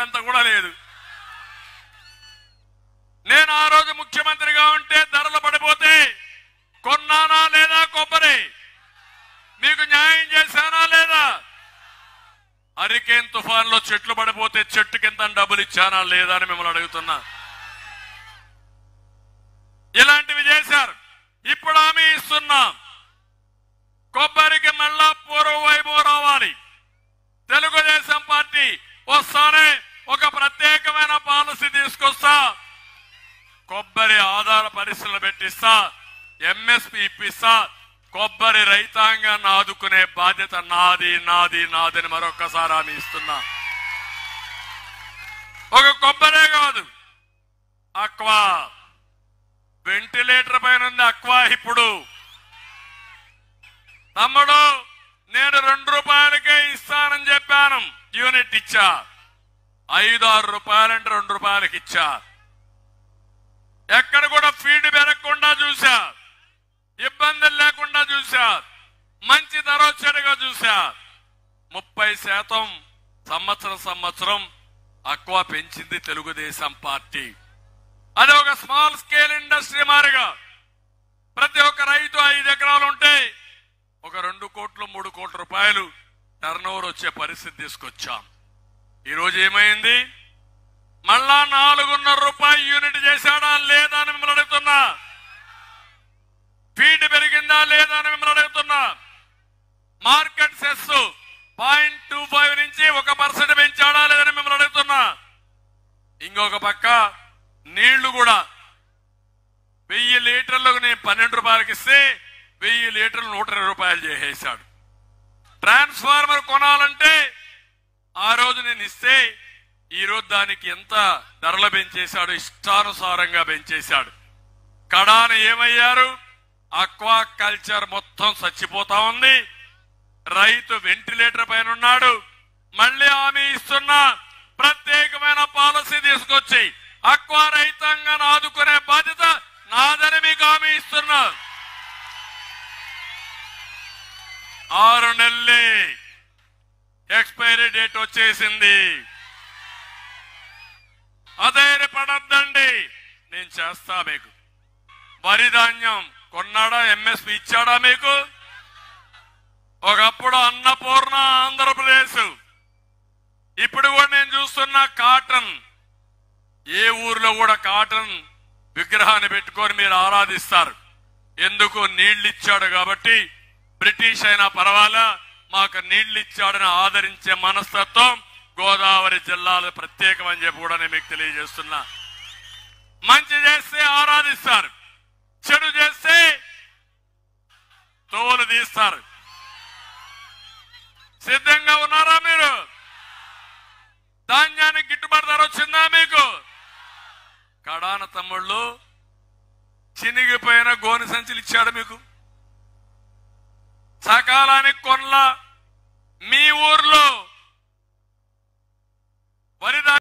చెప్పేంత కూడా లేదు. నేను ఆ రోజు ముఖ్యమంత్రిగా ఉంటే ధరలు పడిపోతే కొన్నానా లేదా కొబ్బరి? మీకు న్యాయం చేశానా లేదా? హరికేన్ తుఫాన్లో చెట్లు పడిపోతే చెట్టు కింద డబ్బులు ఇచ్చానా లేదా అని మిమ్మల్ని అడుగుతున్నా. ఇలాంటివి చేశారు. ఇప్పుడు హామీ ఇస్తున్నాం, కొబ్బరికి మళ్ళా పూర్వ వైభవం రావాలి. తెలుగుదేశం పార్టీ వస్తానే ఒక ప్రత్యేకమైన పాలసీ తీసుకొస్తా, కొబ్బరి ఆధార పరిశ్రమలు పెట్టిస్తా, ఎంఎస్పీ ఇప్పిస్తా, కొబ్బరి రైతాంగాన్ని ఆదుకునే బాధ్యత నాది నాది నాదని మరొకసారి హామీ ఇస్తున్నా. ఒక కొబ్బరే కాదు, అక్వా వెంటిలేటర్ పైన ఉంది అక్వా. ఇప్పుడు తమ్ముడు నేను 2 రూపాయలకే ఇస్తానని చెప్పాను, యూనిట్ ఇచ్చా. 5-6 రూపాయలంటే 2 రూపాయలకి ఇచ్చా. ఎక్కడ కూడా ఫీడ్ పెరగకుండా చూసా, ఇబ్బందులు లేకుండా చూసా, మంచి ధర వచ్చేట్టుగా చూసా. 30% సంవత్సరం అక్వా పెంచింది తెలుగుదేశం పార్టీ. అది ఒక స్మాల్ స్కేల్ ఇండస్ట్రీ మారిగా ప్రతి ఒక్క రైతు 5 ఎకరాలు ఉంటే ఒక 2 కోట్లు 3 కోట్ల రూపాయలు టర్న్ ఓవర్ వచ్చే పరిస్థితి తీసుకొచ్చాం. ఈరోజు ఏమైంది? మళ్ళా 4.5 రూపాయలు యూనిట్ చేశాడా లేదా అని మిమ్మల్ని అడుగుతున్నా. ఫీడ్ పెరిగిందా లేదా అని మిమ్మల్ని అడుగుతున్నా. మార్కెట్ సెస్ 0.25 నుంచి 1% పెంచాడా లేదని మిమ్మల్ని అడుగుతున్నా. ఇంకొక పక్క నీళ్లు కూడా 1000 లీటర్లకు నేను 12 రూపాయలకి ఇస్తే 1000 లీటర్లు 120 రూపాయలు చేసేశాడు. ట్రాన్స్ఫార్మర్ కొనాలంటే ఆ రోజు నేను ఇస్తే ఈ రోజు దానికి ఎంత ధరలు పెంచేశాడు, ఇష్టానుసారంగా పెంచేశాడు. కడాన ఏమయ్యారు? అక్వా కల్చర్ మొత్తం చచ్చిపోతా ఉంది. రైతు వెంటిలేటర్ పైన ఉన్నాడు. మళ్ళీ హామీ ఇస్తున్నా, ప్రత్యేకమైన పాలసీ తీసుకొచ్చి అక్వా రైతాంగాన్ని ఆదుకునే బాధ్యత నాదని మీకు హామీ ఇస్తున్నా. 6 నెలలే ఎక్స్పైరీ డేట్ వచ్చేసింది. అధైర్యపడద్దండి, నేను చేస్తా. మీకు వరి ధాన్యం కొన్నాడా? ఎంఎస్పీ ఇచ్చాడా మీకు? ఒకప్పుడు అన్నపూర్ణ ఆంధ్రప్రదేశ్, ఇప్పుడు కూడా నేను చూస్తున్న కాటన్. ఏ ఊర్లో కూడా కాటన్ విగ్రహాన్ని పెట్టుకొని మీరు ఆరాధిస్తారు. ఎందుకు? నీళ్లు ఇచ్చాడు కాబట్టి. బ్రిటిష్ అయినా పర్వాలా, మాకు నీళ్లు ఇచ్చాడని ఆదరించే మనస్తత్వం గోదావరి జిల్లాలో ప్రత్యేకమని చెప్పి కూడా నేను మీకు తెలియజేస్తున్నా. మంచి చేస్తే ఆరాధిస్తారు, చెడు చేస్తే తోలు తీస్తారు. సిద్ధంగా ఉన్నారా మీరు? ధాన్యానికి గిట్టుబాటు ధర వచ్చిందా మీకు? కడాన తమ్ముళ్ళు చినిగిపోయిన గోనె సంచులు ఇచ్చాడు మీకు. సకాలానికి కొనలా. మీ ఊర్లో వరి